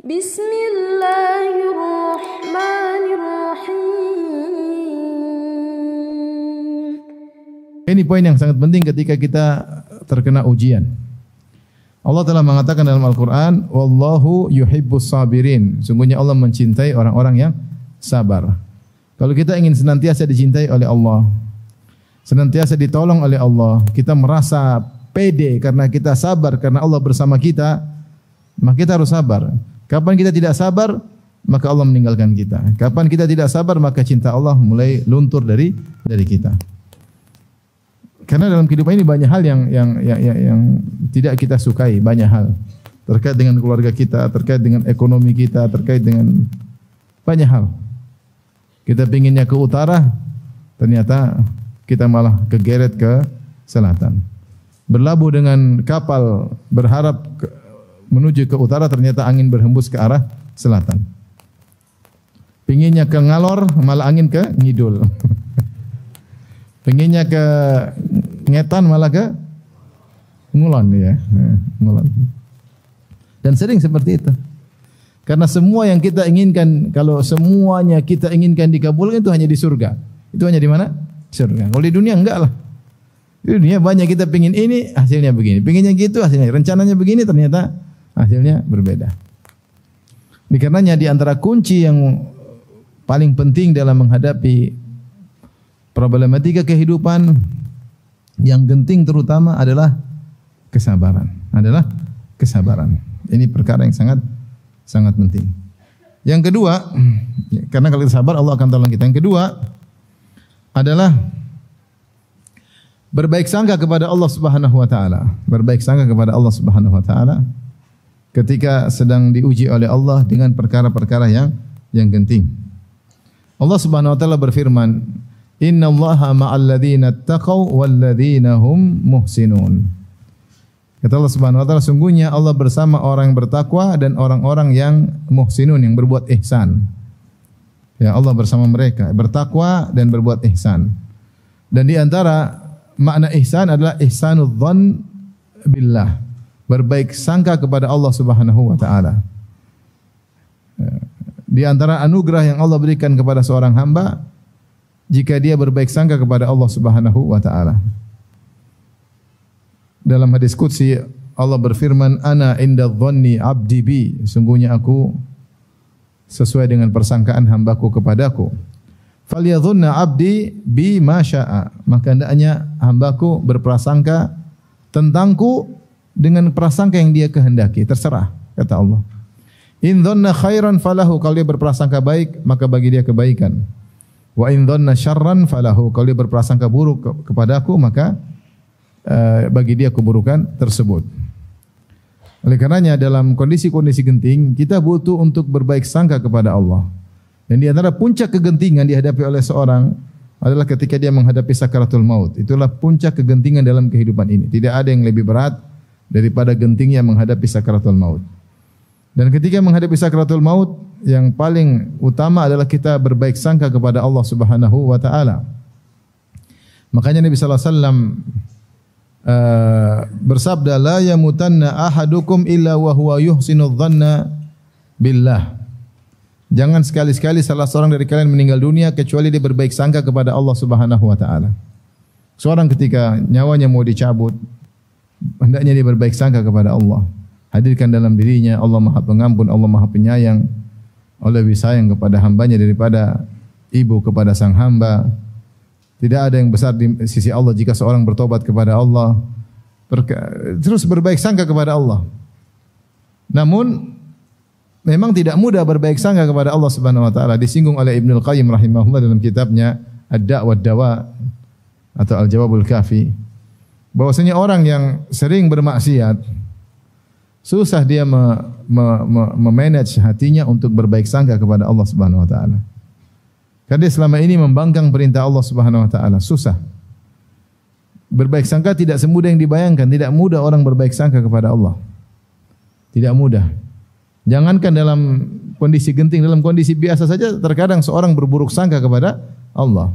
Bismillahirrahmanirrahim. Ini poin yang sangat penting ketika kita terkena ujian. Allah telah mengatakan dalam Al-Quran, Wallahu yuhibbus sabirin. Sungguhnya Allah mencintai orang-orang yang sabar. Kalau kita ingin senantiasa dicintai oleh Allah, senantiasa ditolong oleh Allah, kita merasa pede karena kita sabar, karena Allah bersama kita, maka kita harus sabar. Kapan kita tidak sabar, maka Allah meninggalkan kita. Kapan kita tidak sabar, maka cinta Allah mulai luntur dari kita. Karena dalam kehidupan ini banyak hal yang tidak kita sukai, banyak hal terkait dengan keluarga kita, terkait dengan ekonomi kita, terkait dengan banyak hal. Kita pinginnya ke utara, ternyata kita malah kegeret ke selatan. Berlabuh dengan kapal berharap menuju ke utara, ternyata angin berhembus ke arah selatan. Pinginnya ke ngalor, malah angin ke ngidul. Pengennya ke ngetan malah ke ngulon ya, ngulon. Dan sering seperti itu. Karena semua yang kita inginkan, kalau semuanya kita inginkan dikabulkan, itu hanya di surga. Itu hanya di mana? Surga. Kalau di dunia enggak lah. Di dunia banyak kita pengin ini, hasilnya begini. Pengennya gitu, hasilnya. Rencananya begini, ternyata hasilnya berbeda. Dikarenanya di antara kunci yang paling penting dalam menghadapi problematika kehidupan yang genting terutama adalah kesabaran. Ini perkara yang sangat penting. Yang kedua, karena kalau kita sabar Allah akan tolong kita. Yang kedua adalah berbaik sangka kepada Allah Subhanahu wa taala. Berbaik sangka kepada Allah Subhanahu wa taala ketika sedang diuji oleh Allah dengan perkara-perkara yang genting. Allah Subhanahu wa taala berfirman, Innallaha ma'al ladzina taqaw wal ladzina hum muhsinun. Kata Allah Subhanahu wa taala, sungguhnya Allah bersama orang yang bertakwa dan orang-orang yang muhsinun, yang berbuat ihsan. Ya, Allah bersama mereka, bertakwa dan berbuat ihsan. Dan di antara makna ihsan adalah ihsanud dzan billah, berbaik sangka kepada Allah Subhanahu wa taala. Di antara anugerah yang Allah berikan kepada seorang hamba, jika dia berbaik sangka kepada Allah Subhanahu wa taala. Dalam hadis qudsi Allah berfirman, Ana inda dhanni 'abdi bi, sungguhnya aku sesuai dengan persangkaan hambaku kepadaku. Falyadhunna 'abdi bi ma syaa, maka hendaknya hambaku berprasangka tentangku dengan prasangka yang dia kehendaki, terserah, kata Allah. In dhanna khairan falahu, kalau dia berprasangka baik, maka bagi dia kebaikan. Wa in dhanna syarran falahu, kalau dia berprasangka buruk kepadaku, maka bagi dia keburukan tersebut. Oleh karenanya dalam kondisi-kondisi genting kita butuh untuk berbaik sangka kepada Allah. Dan di antara puncak kegentingan dihadapi oleh seorang adalah ketika dia menghadapi sakaratul maut. Itulah puncak kegentingan dalam kehidupan ini. Tidak ada yang lebih berat daripada gentingnya menghadapi sakaratul maut. Dan ketika menghadapi sakaratul maut, yang paling utama adalah kita berbaik sangka kepada Allah Subhanahu wa taala. Makanya Nabi sallallahu alaihi wasallam bersabda, la yamutanna ahadukum illa wa huwa yuhsinu dhanna billah. Jangan sekali-sekali salah seorang dari kalian meninggal dunia kecuali dia berbaik sangka kepada Allah Subhanahu wa taala. Seorang ketika nyawanya mau dicabut, hendaknya dia berbaik sangka kepada Allah. Hadirkan dalam dirinya Allah Maha Pengampun, Allah Maha Penyayang. Allah lebih sayang kepada hambanya daripada ibu kepada sang hamba. Tidak ada yang besar di sisi Allah jika seorang bertobat kepada Allah. Terus berbaik sangka kepada Allah. Namun memang tidak mudah berbaik sangka kepada Allah Subhanahu wa taala. Disinggung oleh Ibnul Qayyim rahimahullah dalam kitabnya Ad-Da' wa Dawa atau Al-Jawabul Kafi, bahwasanya orang yang sering bermaksiat susah dia memanage hatinya untuk berbaik sangka kepada Allah Subhanahu wa taala. Karena dia selama ini membangkang perintah Allah Subhanahu wa taala, susah. Berbaik sangka tidak semudah yang dibayangkan, tidak mudah orang berbaik sangka kepada Allah. Tidak mudah. Jangankan dalam kondisi genting, dalam kondisi biasa saja terkadang seorang berburuk sangka kepada Allah.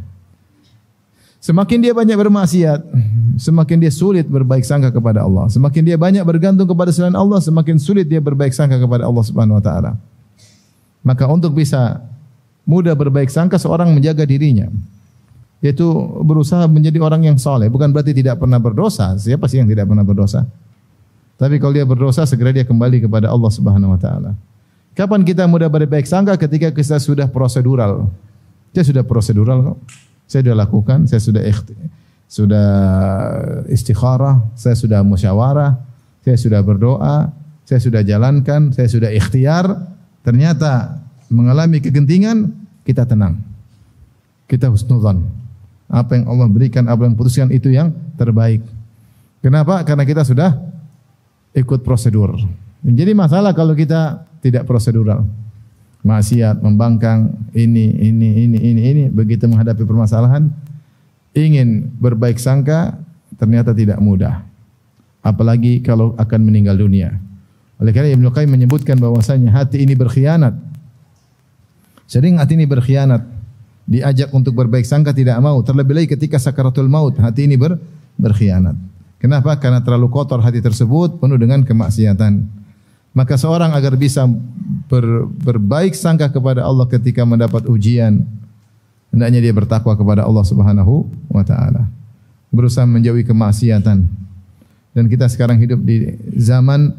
Semakin dia banyak bermaksiat, semakin dia sulit berbaik sangka kepada Allah. Semakin dia banyak bergantung kepada selain Allah, semakin sulit dia berbaik sangka kepada Allah Subhanahu wa taala. Maka untuk bisa mudah berbaik sangka, seorang menjaga dirinya, yaitu berusaha menjadi orang yang saleh. Bukan berarti tidak pernah berdosa. Siapa sih yang tidak pernah berdosa? Tapi kalau dia berdosa, segera dia kembali kepada Allah Subhanahu wa taala. Kapan kita mudah berbaik sangka? Ketika kita sudah prosedural. Saya sudah prosedural kok. Saya sudah lakukan, saya sudah istikharah, saya sudah musyawarah, saya sudah berdoa, saya sudah jalankan, saya sudah ikhtiar. Ternyata mengalami kegentingan, kita tenang. Kita husnudzan. Apa yang Allah berikan, apa yang putuskan itu yang terbaik. Kenapa? Karena kita sudah ikut prosedur. Jadi masalah kalau kita tidak prosedural. Maksiat, membangkang, ini. Begitu menghadapi permasalahan, ingin berbaik sangka, ternyata tidak mudah. Apalagi kalau akan meninggal dunia. Oleh karena Ibnu Qayyim menyebutkan bahwasanya hati ini berkhianat. Sering hati ini berkhianat. Diajak untuk berbaik sangka tidak mau. Terlebih lagi ketika sakaratul maut, hati ini berkhianat. Kenapa? Karena terlalu kotor hati tersebut, penuh dengan kemaksiatan. Maka seorang agar bisa berbaik sangka kepada Allah ketika mendapat ujian, hendaknya dia bertakwa kepada Allah Subhanahu wa taala. Berusaha menjauhi kemaksiatan. Dan kita sekarang hidup di zaman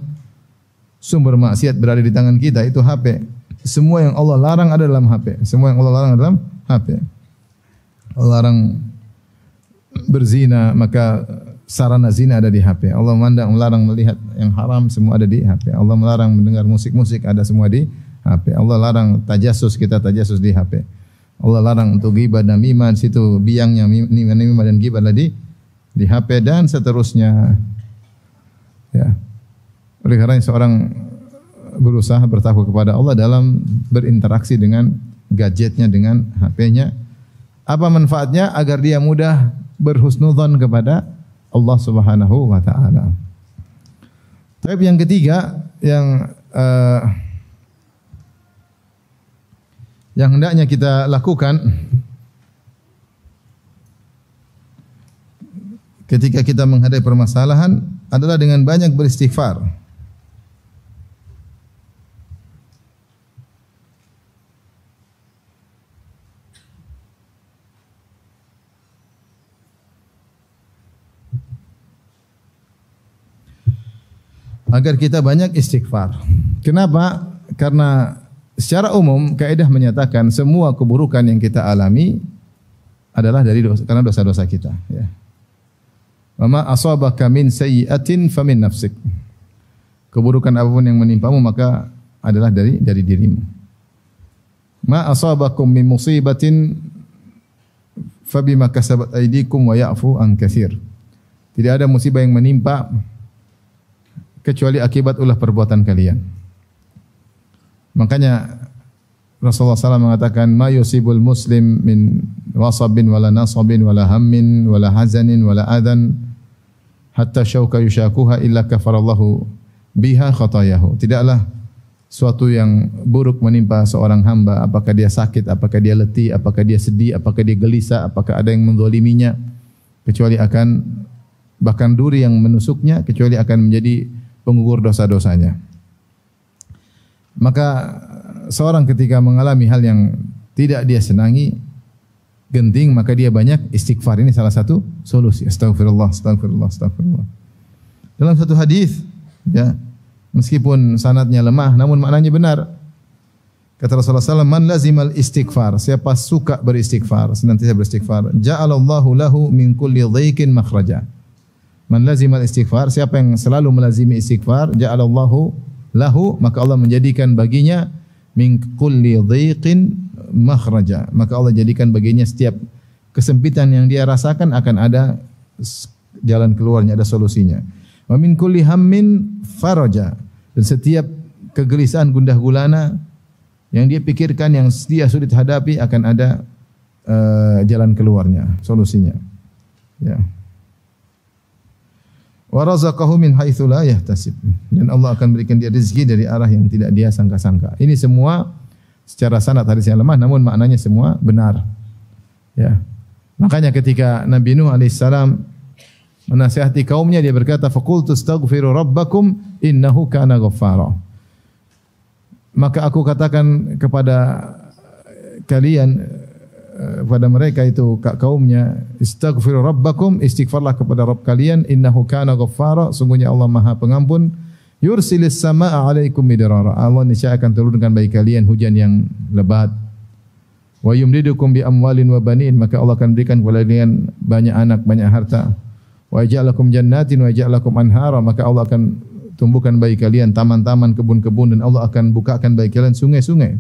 sumber maksiat berada di tangan kita, itu HP. Semua yang Allah larang ada dalam HP. Semua yang Allah larang ada dalam HP. Allah larang berzina, maka sarana zina ada di HP. Allah melarang melihat yang haram, semua ada di HP. Allah melarang mendengar musik-musik, ada semua di HP. Allah larang tajasus, kita tajasus di HP. Allah larang untuk ghibah dan namimah, di situ biangnya namimah dan ghibah di HP dan seterusnya. Ya. Oleh karena seorang berusaha bertakwa kepada Allah dalam berinteraksi dengan gadgetnya, dengan HP-nya. Apa manfaatnya? Agar dia mudah berhusnudzon kepada Allah Subhanahu wa taala. Tapi yang ketiga yang hendaknya kita lakukan ketika kita menghadapi permasalahan adalah dengan banyak beristighfar. Agar kita banyak istighfar. Kenapa? Karena secara umum kaidah menyatakan semua keburukan yang kita alami adalah dari dosa, karena dosa-dosa kita. Ya. Wa ma asabaka min sayyi'atin famin nafsik. Keburukan apapun yang menimpamu maka adalah dari dirimu. Ma asabakum min musibatin fabima kasabat aydikum wa ya'fu an katsir. Tidak ada musibah yang menimpa kecuali akibat ulah perbuatan kalian. Makanya Rasulullah SAW mengatakan, ma yusibul muslim min wasabin wala nasabin wala hammin wala hazanin wala adhan hatta syauka yushakuha illa kafarallahu biha khatayahu. Tidaklah suatu yang buruk menimpa seorang hamba, apakah dia sakit, apakah dia letih, apakah dia sedih, apakah dia gelisah, apakah ada yang menzaliminya, kecuali akan, bahkan duri yang menusuknya, kecuali akan menjadi penggugur dosa-dosanya. Maka seorang ketika mengalami hal yang tidak dia senangi, genting, maka dia banyak istighfar. Ini salah satu solusi. Astagfirullah, astagfirullah, astagfirullah. Dalam satu hadis, ya, meskipun sanadnya lemah, namun maknanya benar. Kata Rasulullah SAW, man lazimal istighfar, siapa suka beristighfar, senantiasa beristighfar, ja'alallahu lahu min kulli dhaikin makhraja. Man lazimal istighfar, siapa yang selalu melazimi istighfar, ja'alallahu lahu, maka Allah menjadikan baginya min kulli dhaiqin makhraja. Maka Allah jadikan baginya setiap kesempitan yang dia rasakan akan ada jalan keluarnya, ada solusinya. Wa min kulli hammin faraja. Dan setiap kegelisahan, gundah gulana yang dia pikirkan, yang dia sulit hadapi, akan ada jalan keluarnya, solusinya. Ya. Wa razaqahu min haitsu la yahtasib. Dan Allah akan berikan dia rezeki dari arah yang tidak dia sangka-sangka. Ini semua secara sanad hadis yang lemah, namun maknanya semua benar. Ya. Makanya ketika Nabi Nuh alaihissalam menasihati kaumnya, dia berkata, "Faqultu astaghfiru rabbakum innahu kana ghaffara." Maka aku katakan kepada kalian, kepada mereka itu kaumnya, "Istaghfiru rabbakum," istighfarlah kepada Rabb kalian, "innahu kana ghaffara," sungguhnya Allah Maha Pengampun, "yursilis samaa'a 'alaikum midrara." Allah niscaya akan turunkan bagi kalian hujan yang lebat. "Wa yumdidukum bi amwalin wa banin," maka Allah akan berikan kepada kalian banyak anak, banyak harta. "Wa yaj'alakum jannatin wa yaj'alakum anhara," maka Allah akan tumbuhkan bagi kalian taman-taman, kebun-kebun, dan Allah akan bukakan bagi kalian sungai-sungai.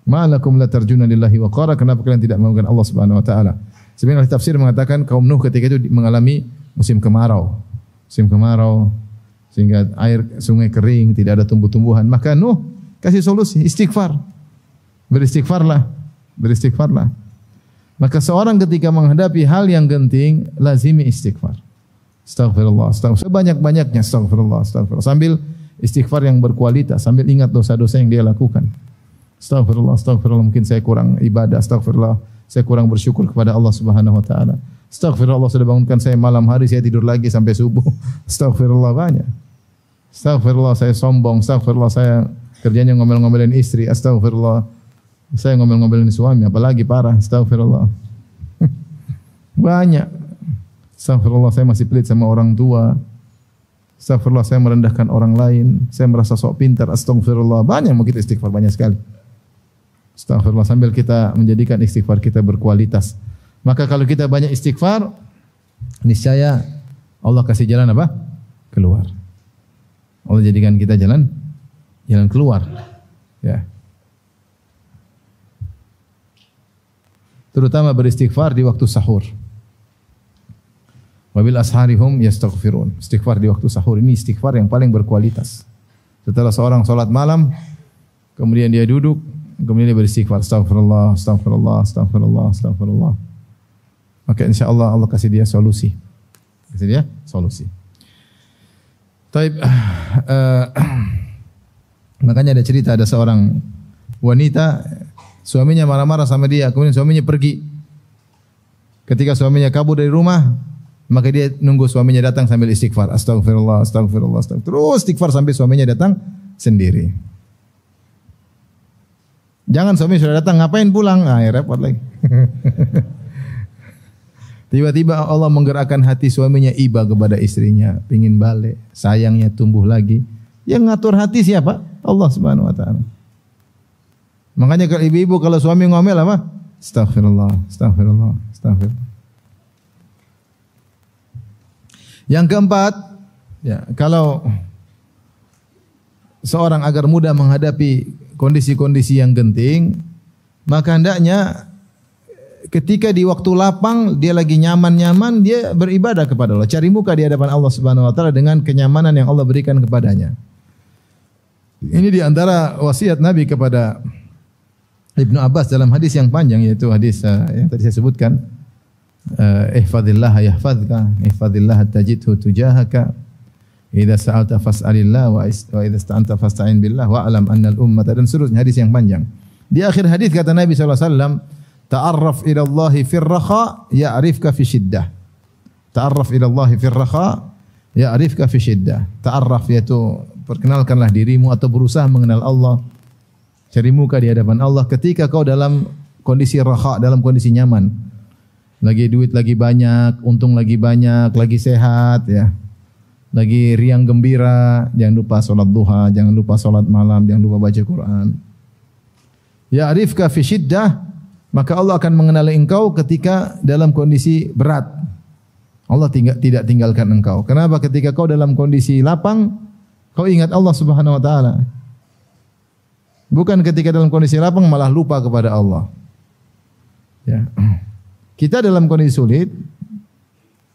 "Ma'alakum la tarjuna lillahi waqara," kenapa kalian tidak menganggap Allah Subhanahu wa taala? Sebenarnya ahli tafsir mengatakan kaum Nuh ketika itu mengalami musim kemarau. Musim kemarau sehingga air sungai kering, tidak ada tumbuh-tumbuhan. Maka Nuh kasih solusi, istighfar. Beristighfarlah, beristighfarlah. Maka seorang ketika menghadapi hal yang genting, lazimi istighfar. Astaghfirullah, astaghfirullah. Sebanyak-banyaknya astaghfirullah, astaghfirullah. Sambil istighfar yang berkualitas, sambil ingat dosa-dosa yang dia lakukan. Astaghfirullah, astaghfirullah, mungkin saya kurang ibadah, astaghfirullah, saya kurang bersyukur kepada Allah Subhanahu wa taala. Astaghfirullah, Allah sudah bangunkan saya malam hari, saya tidur lagi sampai subuh. Astaghfirullah, banyak. Astaghfirullah, saya sombong, astaghfirullah, saya kerjanya ngomel-ngomelin istri, astaghfirullah, saya ngomel-ngomelin suami, apalagi parah, astaghfirullah. Banyak. Astaghfirullah, saya masih pelit sama orang tua. Astaghfirullah, saya merendahkan orang lain, saya merasa sok pintar, astaghfirullah. Banyak mau kita istighfar, banyak sekali. Astaghfirullah, sambil kita menjadikan istighfar kita berkualitas. Maka kalau kita banyak istighfar, niscaya Allah kasih jalan apa? Keluar. Allah jadikan kita jalan keluar. Ya. Terutama beristighfar di waktu sahur. Wabil asharihum yastaghfirun. Istighfar di waktu sahur ini istighfar yang paling berkualitas. Setelah seorang salat malam, kemudian dia duduk, kemudian dia beristighfar, astaghfirullah, astaghfirullah, astaghfirullah, astaghfirullah. Maka insyaallah Allah kasih dia solusi. Kasih dia solusi. Taib, makanya ada cerita, ada seorang wanita, suaminya marah-marah sama dia, kemudian suaminya pergi. Ketika suaminya kabur dari rumah, maka dia nunggu suaminya datang sambil istighfar, astaghfirullah, astaghfirullah, astaghfirullah. Terus istighfar sampai suaminya datang sendiri. Jangan suami sudah datang, ngapain pulang? Ah, ya repot lagi. Tiba-tiba Allah menggerakkan hati suaminya iba kepada istrinya, pingin balik, sayangnya tumbuh lagi. Yang ngatur hati siapa? Allah Subhanahu wa taala. Makanya kalau ibu-ibu kalau suami ngomel apa? Astaghfirullah, astaghfirullah, astaghfirullah. Yang keempat, ya, kalau seorang agar mudah menghadapi kondisi-kondisi yang genting, maka hendaknya ketika di waktu lapang dia lagi nyaman-nyaman, dia beribadah kepada Allah, cari muka di hadapan Allah Subhanahu wa taala dengan kenyamanan yang Allah berikan kepadanya. Ini di antara wasiat Nabi kepada Ibnu Abbas dalam hadis yang panjang, yaitu hadis yang tadi saya sebutkan. Ihfazillah yahfazka, ihfazillah tajidhu tujahaka, idza sa'alta fas'alillah wa idza ista'anta fasta'in billah wa alam annal ummata, dan seterusnya hadis yang panjang. Di akhir hadis kata Nabi sallallahu alaihi wasallam, ta'arraf ila Allah fir raha ya'rifka fi shiddah. Ta'arraf ila Allah fir raha ya'rifka fi shiddah. Ta'arraf yaitu perkenalkanlah dirimu atau berusaha mengenal Allah. Cari muka di hadapan Allah ketika kau dalam kondisi raha, dalam kondisi nyaman. Lagi duit lagi banyak, untung lagi banyak, lagi sehat, ya. Lagi riang gembira, jangan lupa salat duha, jangan lupa salat malam, jangan lupa baca Quran. Ya'rifka fi shiddah, maka Allah akan mengenali engkau ketika dalam kondisi berat. Allah tidak tinggalkan engkau. Kenapa? Ketika kau dalam kondisi lapang, kau ingat Allah Subhanahu wa taala. Bukan ketika dalam kondisi lapang malah lupa kepada Allah. Ya. Kita dalam kondisi sulit,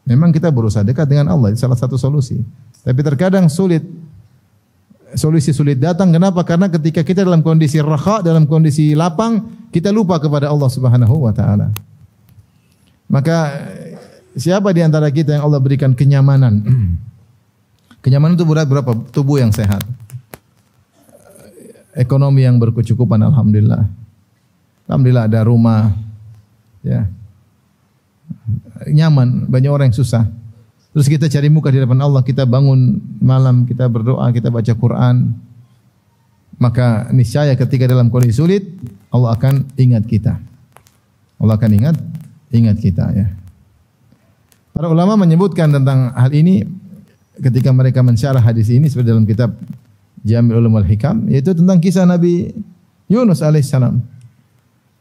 memang kita berusaha dekat dengan Allah, itu salah satu solusi. Tapi terkadang solusi sulit datang. Kenapa? Karena ketika kita dalam kondisi raha, dalam kondisi lapang, kita lupa kepada Allah Subhanahu wa taala. Maka siapa di antara kita yang Allah berikan kenyamanan? Kenyamanan itu berapa? Tubuh yang sehat, ekonomi yang berkecukupan, alhamdulillah. Alhamdulillah ada rumah, ya. nyaman, banyak orang yang susah. Terus kita cari muka di hadapan Allah, kita bangun malam, kita berdoa, kita baca Quran. Maka niscaya ketika dalam kondisi sulit, Allah akan ingat kita. Allah akan ingat kita ya. Para ulama menyebutkan tentang hal ini ketika mereka mensyarah hadis ini seperti dalam kitab Jami' Ulum wal Hikam, yaitu tentang kisah Nabi Yunus alaihissalam.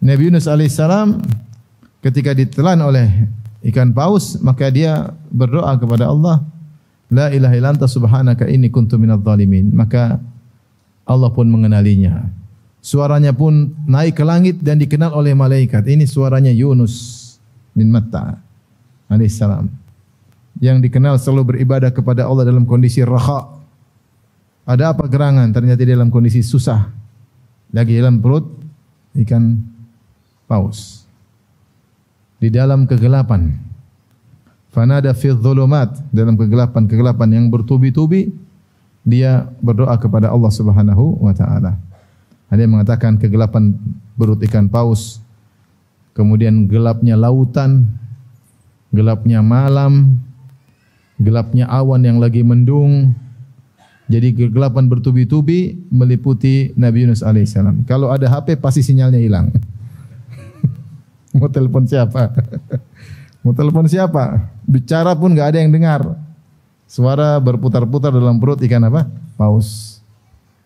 Nabi Yunus alaihissalam ketika ditelan oleh ikan paus, maka dia berdoa kepada Allah, La ilaha illa anta subhanaka inni kuntu minadh dhalimin. Maka Allah pun mengenalinya. Suaranya pun naik ke langit dan dikenal oleh malaikat. Ini suaranya Yunus bin Matta alaihissalam, yang dikenal selalu beribadah kepada Allah dalam kondisi raha. Ada apa gerangan? Ternyata dia dalam kondisi susah, lagi dalam perut ikan paus, di dalam kegelapan. Fanada fi dhulumat, dalam kegelapan yang bertubi-tubi, dia berdoa kepada Allah Subhanahu wa taala. Ada yang mengatakan kegelapan perut ikan paus, kemudian gelapnya lautan, gelapnya malam, gelapnya awan yang lagi mendung. Jadi kegelapan bertubi-tubi meliputi Nabi Yunus alaihissalam. Kalau ada HP pasti sinyalnya hilang. Mau telepon siapa? Mau telepon siapa? Bicara pun enggak ada yang dengar. Suara berputar-putar dalam perut ikan apa? Paus.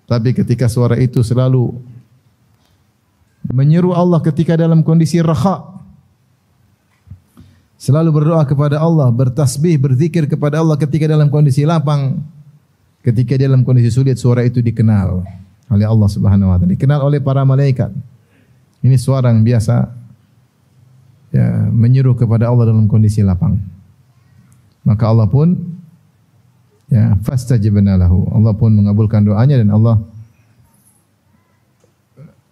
Tapi ketika suara itu selalu menyeru Allah ketika dalam kondisi raha, selalu berdoa kepada Allah, bertasbih, berzikir kepada Allah ketika dalam kondisi lapang, ketika dalam kondisi sulit, suara itu dikenal oleh Allah Subhanahu wa taala, dikenal oleh para malaikat. Ini suara yang biasa ya, menyeru kepada Allah dalam kondisi lapang. Maka Allah pun ya, fastajabna lahu. Allah pun mengabulkan doanya dan Allah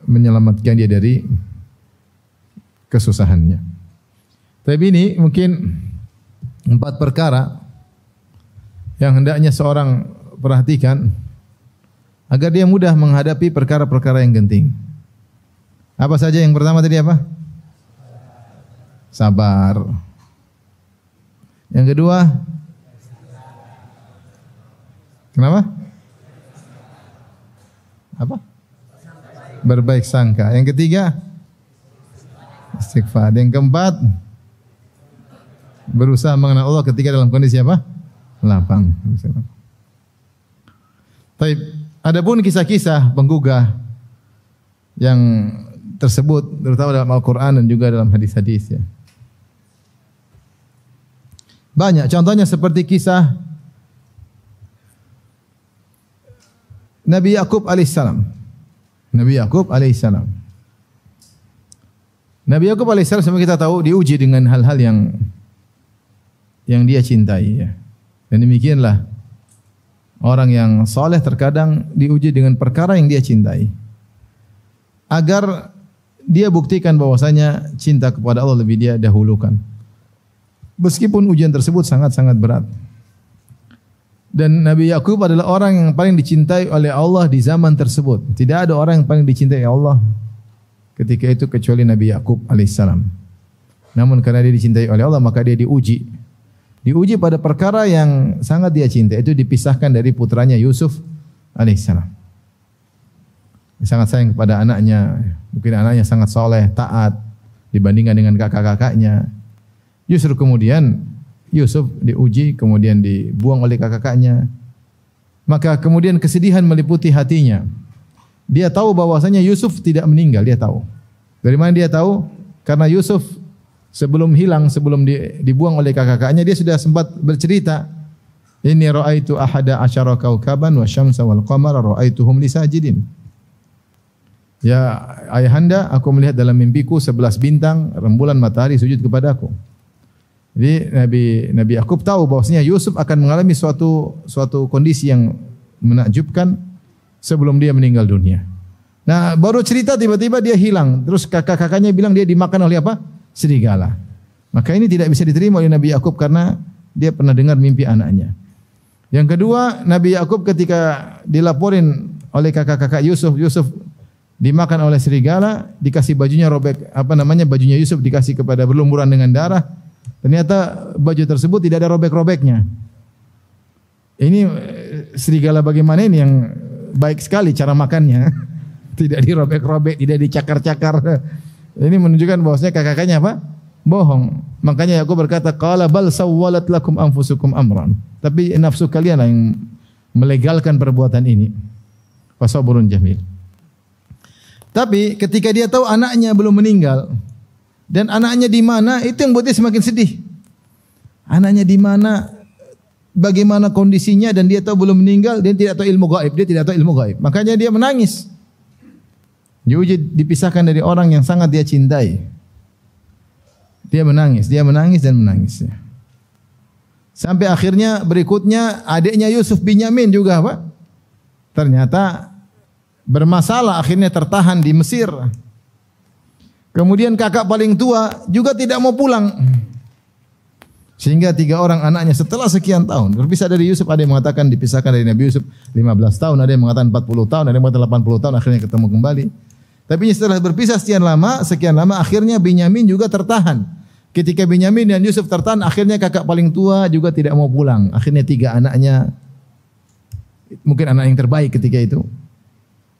menyelamatkan dia dari kesusahannya. Tapi ini mungkin 4 perkara yang hendaknya seorang perhatikan agar dia mudah menghadapi perkara-perkara yang genting. Apa saja? Yang pertama tadi apa? Sabar. Yang kedua, kenapa? Apa? Berbaik sangka. Yang ketiga, istighfar. Yang keempat, berusaha mengenal Allah ketika dalam kondisi apa? Lapang. Baik. Adapun kisah-kisah penggugah yang tersebut terutama dalam Al-Quran dan juga dalam hadis-hadis ya. Banyak. Contohnya seperti kisah Nabi Yakub alaihissalam. Nabi Yakub alaihissalam. Nabi Yakub alaihissalam semua kita tahu diuji dengan hal-hal yang dia cintai ya. Dan demikianlah orang yang saleh terkadang diuji dengan perkara yang dia cintai, agar dia buktikan bahwasanya cinta kepada Allah lebih dia dahulukan. Meskipun ujian tersebut sangat-sangat berat. Dan Nabi Yakub adalah orang yang paling dicintai oleh Allah di zaman tersebut. Tidak ada orang yang paling dicintai Allah ketika itu kecuali Nabi Yakub alaihissalam. Namun karena dia dicintai oleh Allah, maka dia diuji. Diuji pada perkara yang sangat dia cintai, itu dipisahkan dari putranya Yusuf alaihissalam. Sangat sayang kepada anaknya, mungkin anaknya sangat soleh, taat dibandingkan dengan kakak-kakaknya. Justru kemudian Yusuf diuji, kemudian dibuang oleh kakak-kakaknya. Maka kemudian kesedihan meliputi hatinya. Dia tahu bahwasanya Yusuf tidak meninggal, dia tahu. Dari mana dia tahu? Karena Yusuf sebelum hilang, sebelum dibuang oleh kakak-kakaknya, dia sudah sempat bercerita, "Inni ra'aitu ahada asyara kaukaban wa syamsa wal qamara ra'aituhum li sajidin." Ya ayahanda, aku melihat dalam mimpiku 11 bintang, rembulan, matahari sujud kepadaku. Jadi Nabi Yakub tahu bahwasanya Yusuf akan mengalami suatu kondisi yang menakjubkan sebelum dia meninggal dunia. Nah, baru cerita tiba-tiba dia hilang. Terus kakak-kakaknya bilang dia dimakan oleh apa? Serigala. Maka ini tidak bisa diterima oleh Nabi Yakub karena dia pernah dengar mimpi anaknya. Yang kedua, Nabi Yakub ketika dilaporin oleh kakak-kakak Yusuf dimakan oleh serigala, dikasih bajunya robek, bajunya Yusuf dikasih kepada berlumuran dengan darah. Ternyata baju tersebut tidak ada robek-robeknya. Ini serigala bagaimana ini yang baik sekali cara makannya. Tidak dirobek-robek, tidak dicakar-cakar. Ini menunjukkan bahwasanya kakak-kakaknya apa? Bohong. Makanya aku berkata, qala bal sawwalat lakum anfusukum amran. Tapi nafsu kalian yang melegalkan perbuatan ini. Fasabrun jamil. Tapi ketika dia tahu anaknya belum meninggal dan anaknya di mana, itu yang buat dia semakin sedih. Anaknya di mana, bagaimana kondisinya, dan dia tahu belum meninggal, dia tidak tahu ilmu gaib, Makanya dia menangis. Dia dipisahkan dari orang yang sangat dia cintai. Dia menangis dan menangis. Sampai akhirnya berikutnya adiknya Yusuf Binyamin juga apa? Ternyata bermasalah, akhirnya tertahan di Mesir. Kemudian kakak paling tua juga tidak mau pulang. Sehingga 3 orang anaknya setelah sekian tahun berpisah dari Yusuf. Ada yang mengatakan dipisahkan dari Nabi Yusuf 15 tahun, ada yang mengatakan 40 tahun, ada yang mengatakan 80 tahun, akhirnya ketemu kembali. Tapi setelah berpisah sekian lama, akhirnya Binyamin juga tertahan. Ketika Binyamin dan Yusuf tertahan, akhirnya kakak paling tua juga tidak mau pulang. Akhirnya 3 anaknya, mungkin anak yang terbaik ketika itu,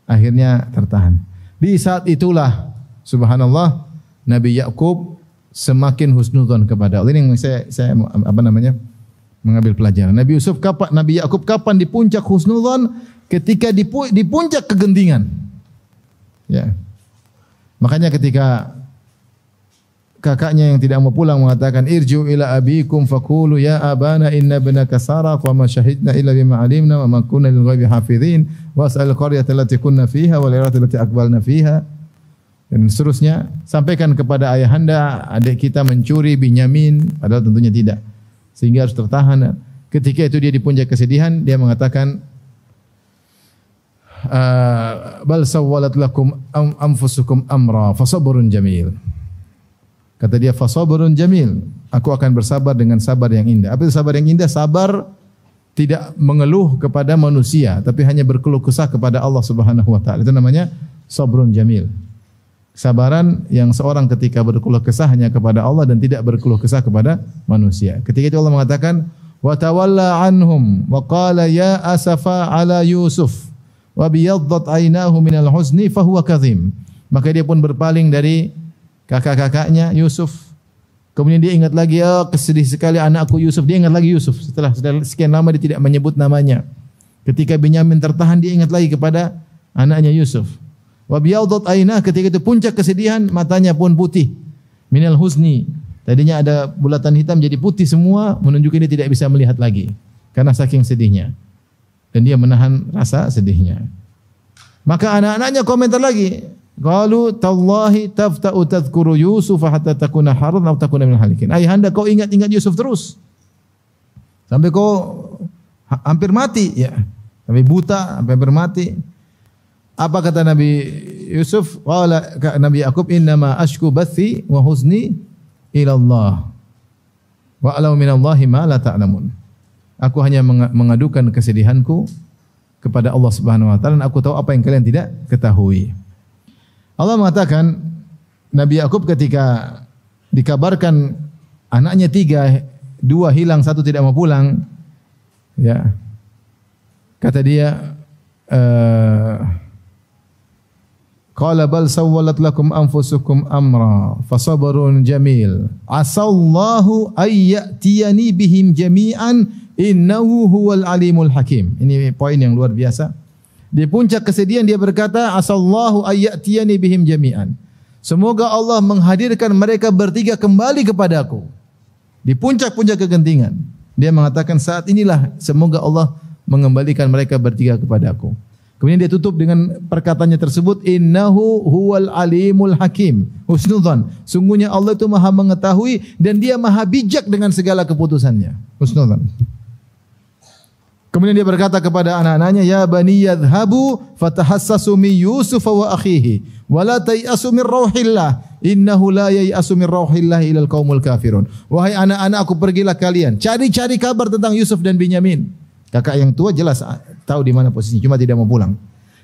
akhirnya tertahan. Di saat itulah, subhanallah, Nabi Yakub semakin husnudzon kepada Allah. Ini yang saya mengambil pelajaran. Nabi Yakub kapan di puncak husnudzon? Ketika di puncak kegentingan. Ya. Makanya ketika kakaknya yang tidak mau pulang mengatakan irju ila abikum faqulu ya abana inna ibnaka saraq wa ma syahidna illa bima alimna wa ma kunna lil ghaibi hafizin was'al qaryata allati kunna fiha wal irata allati aqbalna fiha, dan seterusnya. Sampaikan kepada ayahanda adik kita mencuri Binyamin, padahal tentunya tidak, sehingga harus tertahan. Ketika itu dia di puncak kesedihan, dia mengatakan bal sawwalat lakum anfusukum amra fasabrun jamil. Kata dia, fasabrun jamil, aku akan bersabar dengan sabar yang indah. Apa itu sabar yang indah? Sabar tidak mengeluh kepada manusia, tapi hanya berkeluh kesah kepada Allah Subhanahu wa taala. Itu namanya sabrun jamil. Kesabaran yang seorang ketika berkeluh kesah hanya kepada Allah dan tidak berkeluh kesah kepada manusia. Ketika itu Allah mengatakan, wa tawalla anhum wa qala ya asafa ala Yusuf wa biyaddat aynahu minal huzni fahuwa kadhim. Maka dia pun berpaling dari kakak-kakaknya Yusuf. Kemudian dia ingat lagi, kesedih sekali anakku Yusuf. Dia ingat lagi Yusuf. Setelah sekian lama dia tidak menyebut namanya. Ketika Binyamin tertahan, dia ingat lagi kepada anaknya Yusuf. Wa biyaddat aynah, ketika itu puncak kesedihan, matanya pun putih. Minal huzni. Tadinya ada bulatan hitam jadi putih semua, menunjukkan dia tidak bisa melihat lagi karena saking sedihnya. Dan dia menahan rasa sedihnya. Maka anak-anaknya komentar lagi. Qalu tallahi tafta'u tadhkuru Yusuf hatta takuna harran aw takuna minal halikin. Ayahanda, kau ingat-ingat Yusuf terus sampai kau hampir mati, ya. Sampai buta, sampai hampir mati. Apa kata Nabi Yusuf? Qala Nabi Yakub, innama ashku bathi wa huzni ila Allah wa alau minallahi ma la ta'lamun. Aku hanya mengadukan kesedihanku kepada Allah Subhanahu wa taala, dan aku tahu apa yang kalian tidak ketahui. Allah mengatakan, Nabi Yakub ketika dikabarkan anaknya 3, 2 hilang, 1 tidak mau pulang, ya, kata dia, qala bal sawwalat lakum anfusukum amra fasabrun jamil asallahu ayyatiyani bihim jami'an innahu huwal alimul hakim. Ini poin yang luar biasa. Di puncak kesedihan dia berkata, asallahu ayyatiyani bihim jami'an. Semoga Allah menghadirkan mereka bertiga kembali kepadaku. Di puncak-puncak kegentingan. Dia mengatakan, saat inilah semoga Allah mengembalikan mereka bertiga kepadaku. Kemudian dia tutup dengan perkataannya tersebut, innahu huwal alimul hakim. Husnudzan. Sungguhnya Allah itu maha mengetahui dan dia maha bijak dengan segala keputusannya. Husnudzan. Kemudian dia berkata kepada anak-anaknya, ya bani yadhhabu fatahassasu min Yusuf wa akhihi wa la tayasu min rauhillah innahu la yayasu min rauhillah ilal qaumul kafirun. Wahai anak-anakku, pergilah kalian cari-cari kabar tentang Yusuf dan Binyamin. Kakak yang tua jelas tahu di mana posisinya, cuma tidak mau pulang.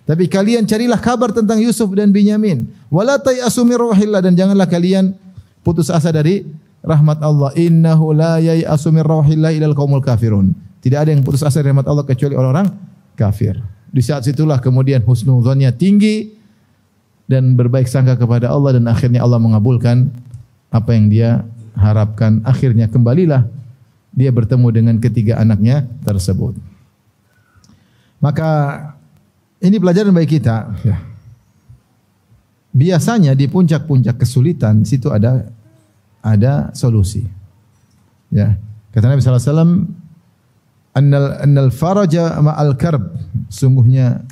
Tapi kalian carilah kabar tentang Yusuf dan Binyamin. Wa la tayasu min rauhillah, dan janganlah kalian putus asa dari rahmat Allah. Innahu la yai'asu min rauhillahi ilal qaumul kafirun. Tidak ada yang putus asa dari rahmat Allah kecuali orang-orang kafir. Di saat situlah kemudian husnudzonnya tinggi dan berbaik sangka kepada Allah, dan akhirnya Allah mengabulkan apa yang dia harapkan. Akhirnya kembalilah dia bertemu dengan ketiga anaknya tersebut. Maka ini pelajaran bagi kita. Ya. Biasanya di puncak-puncak kesulitan situ ada solusi. Ya. Kata Nabi sallallahu alaihi wasallam, annal faraja ma'al karb. Sungguhnya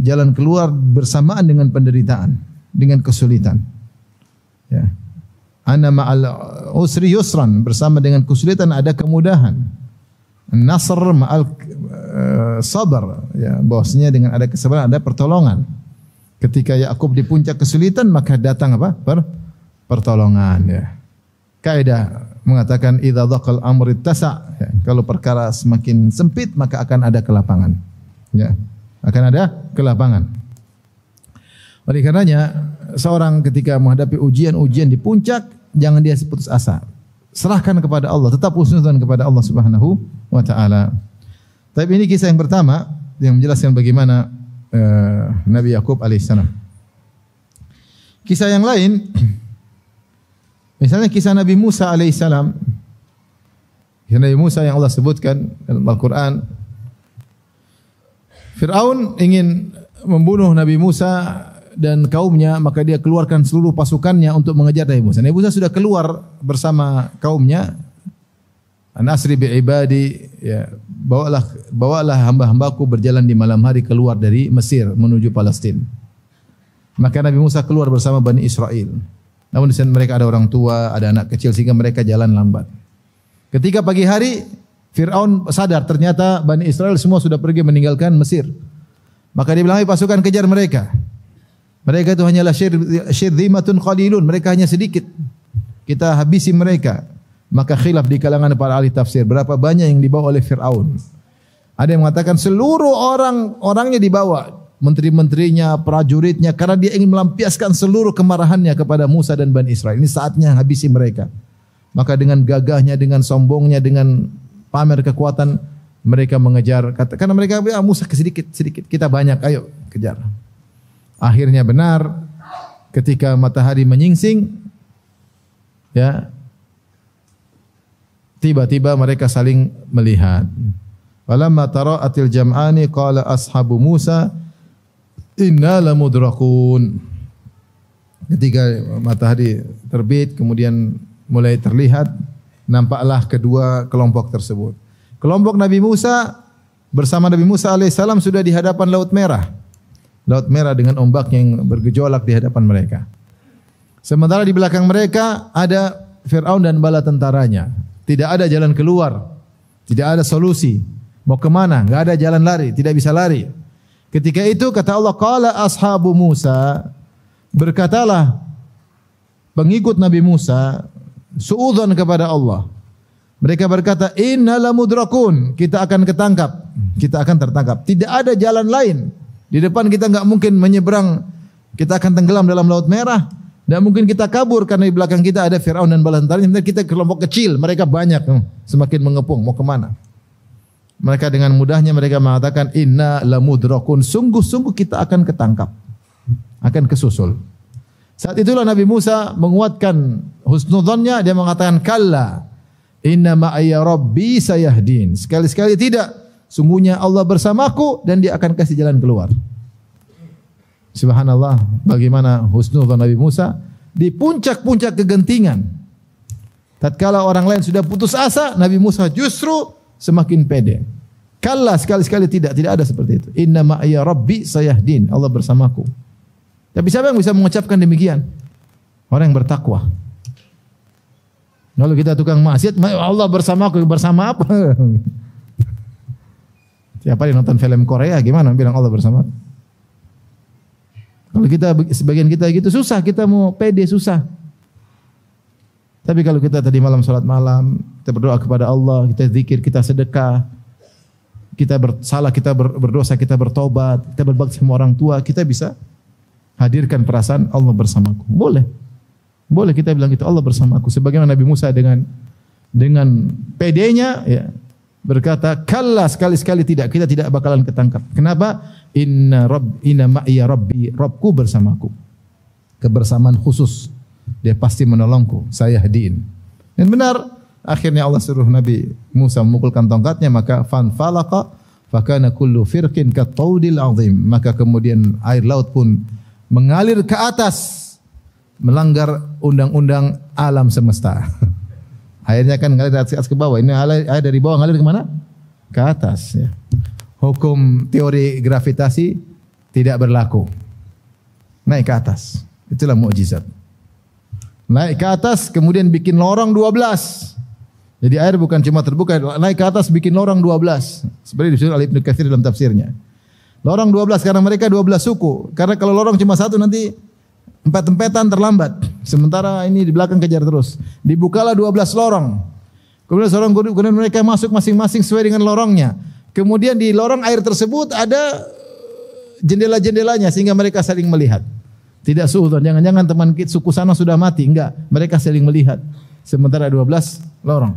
jalan keluar bersamaan dengan penderitaan, dengan kesulitan. Ya. Ana ma'al usri yusran, bersama dengan kesulitan ada kemudahan. Nasr ma'al sabar, ya, bahwasanya dengan ada kesabaran ada pertolongan. Ketika Yakub di puncak kesulitan maka datang apa? Pertolongan, ya. Kaidah mengatakan idza dhaqal amr ittasa', ya, kalau perkara semakin sempit maka akan ada kelapangan. Ya. Akan ada kelapangan. Oleh karenanya seorang ketika menghadapi ujian-ujian di puncak, jangan dia putus asa. Serahkan kepada Allah, tetap husnudzon kepada Allah Subhanahu wa taala. Tapi ini kisah yang pertama yang menjelaskan bagaimana Nabi Yakub alaihissalam. Kisah yang lain, misalnya kisah Nabi Musa alaihissalam. Kisah Nabi Musa yang Allah sebutkan dalam Al-Quran. Fir'aun ingin membunuh Nabi Musa dan kaumnya, maka dia keluarkan seluruh pasukannya untuk mengejar Nabi Musa. Nabi Musa sudah keluar bersama kaumnya. An-asri bi'ibadi, ya, bawalah hamba-hambaku berjalan di malam hari keluar dari Mesir menuju Palestina. Maka Nabi Musa keluar bersama Bani Israel. Namun di sana mereka ada orang tua, ada anak kecil sehingga mereka jalan lambat. Ketika pagi hari, Fir'aun sadar ternyata Bani Israel semua sudah pergi meninggalkan Mesir. Maka dia bilang, pasukan kejar mereka. Mereka itu hanyalah syirzimatun qalilun, mereka hanya sedikit. Kita habisi mereka. Maka khilaf di kalangan para ahli tafsir, berapa banyak yang dibawa oleh Fir'aun. Ada yang mengatakan seluruh orangnya dibawa, menteri-menterinya, prajuritnya, karena dia ingin melampiaskan seluruh kemarahannya kepada Musa dan Bani Israel. Ini saatnya habisi mereka. Maka dengan gagahnya, dengan sombongnya, dengan pamer kekuatan, mereka mengejar. Karena mereka bilang, Musa sedikit, kita banyak, ayo kejar. Akhirnya benar, ketika matahari menyingsing, ya, tiba-tiba mereka saling melihat. Walamma tara'atil jam'ani qala ashabu Musa inna lamudrakun. Ketika matahari terbit kemudian mulai terlihat, nampaklah kedua kelompok tersebut. Kelompok Nabi Musa bersama Nabi Musa alaihissalam sudah di hadapan Laut Merah. Laut Merah dengan ombak yang bergejolak di hadapan mereka. Sementara di belakang mereka ada Fir'aun dan bala tentaranya. Tidak ada jalan keluar, tidak ada solusi. Mau kemana? Enggak ada jalan lari, tidak bisa lari. Ketika itu kata Allah, qala ashabu Musa, berkatalah pengikut Nabi Musa, suudzon kepada Allah. Mereka berkata, inna lamudrakun, kita akan ketangkap, kita akan tertangkap. Tidak ada jalan lain. Di depan kita enggak mungkin menyeberang, kita akan tenggelam dalam Laut Merah. Dan mungkin kita kabur karena di belakang kita ada Fir'aun dan bala tentaranya. Kita kelompok kecil, mereka banyak, semakin mengepung. Mau kemana? Mereka dengan mudahnya mereka mengatakan inna lamudrakun, sungguh-sungguh kita akan ketangkap, akan kesusul. Saat itulah Nabi Musa menguatkan husnudzonnya, dia mengatakan kalla inna ma'aya rabbi sayahdin. Sekali-sekali tidak, sungguhnya Allah bersamaku dan dia akan kasih jalan keluar. Subhanallah, bagaimana husnudzon Nabi Musa di puncak-puncak kegentingan. Tatkala orang lain sudah putus asa, Nabi Musa justru semakin pede. Kalla, sekali-sekali tidak ada seperti itu. Inna ma'aya rabbi sayahdin, Allah bersamaku. Tapi siapa yang bisa mengucapkan demikian? Orang yang bertakwa. Kalau kita tukang maksiat, Allah bersamaku, bersama apa? Siapa yang nonton film Korea gimana bilang Allah bersamaku? Kalau kita sebagian kita gitu susah, kita mau pede susah. Tapi kalau kita tadi malam salat malam, kita berdoa kepada Allah, kita zikir, kita sedekah, kita bersalah, kita berdosa, kita bertobat, kita berbakti sama orang tua, kita bisa hadirkan perasaan Allah bersamaku. Boleh. Boleh kita bilang itu Allah bersamaku. Sebagaimana Nabi Musa dengan pedenya ya, berkata, "Kalla, sekali-sekali tidak, kita tidak bakalan ketangkap." Kenapa? Inna ma'iya rabbi, Rabbku bersamaku. Kebersamaan khusus. Dia pasti menolongku, saya hadiin. Dan benar, akhirnya Allah suruh Nabi Musa memukulkan tongkatnya, maka fanfalaqa fakana kullu firqin kattaudil azim. Maka kemudian air laut pun mengalir ke atas, melanggar undang-undang alam semesta. Airnya kan ngalir dari atas ke bawah. Ini air dari bawah ngalir ke mana? Ke atas ya. Hukum teori gravitasi tidak berlaku. Naik ke atas. Itulah mukjizat. Naik ke atas kemudian bikin lorong 12. Jadi air bukan cuma terbuka, naik ke atas bikin lorong 12. Seperti disebut oleh Ibnu Katsir dalam tafsirnya. Lorong 12 karena mereka 12 suku. Karena kalau lorong cuma satu nanti empat-empatan terlambat. Sementara ini di belakang kejar terus. Dibukalah 12 lorong. Kemudian mereka masuk masing-masing sesuai dengan lorongnya. Kemudian di lorong air tersebut ada jendela-jendelanya sehingga mereka saling melihat. Tidak suudzon, jangan-jangan teman kita suku sana sudah mati. Enggak, mereka saling melihat. Sementara 12 lorong.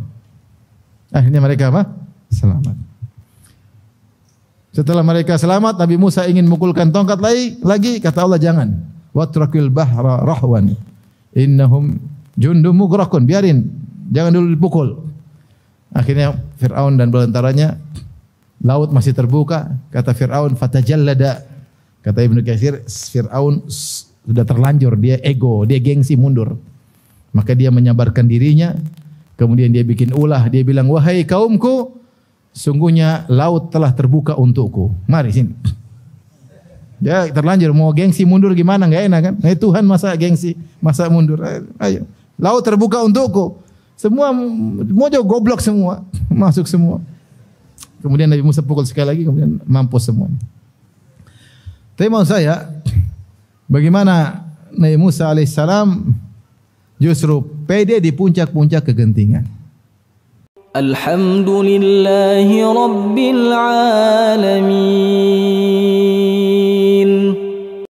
Akhirnya mereka apa? Selamat. Setelah mereka selamat, Nabi Musa ingin memukulkan tongkat lagi, kata Allah jangan. Watrakil bahra rahwan. Innahum jundum mughraqun. Biarin, jangan dulu dipukul. Akhirnya Fir'aun dan balantaranya, laut masih terbuka. Kata Fir'aun, fatajallada. Kata Ibnu Katsir, Fir'aun sudah terlanjur, dia ego, dia gengsi mundur. Maka dia menyabarkan dirinya, kemudian dia bikin ulah, dia bilang, wahai kaumku, sungguhnya laut telah terbuka untukku. Mari sini. Dia terlanjur, mau gengsi mundur gimana, enggak enak kan? Nah, Tuhan masa gengsi, masa mundur. Ayo, laut terbuka untukku. Semua mojo goblok semua, masuk semua. Kemudian Nabi Musa pukul sekali lagi, kemudian mampus semuanya. Tapi mau saya, bagaimana Nabi Musa alaihissalam justru pede di puncak-puncak kegentingan. Alhamdulillahi Rabbil Alamin.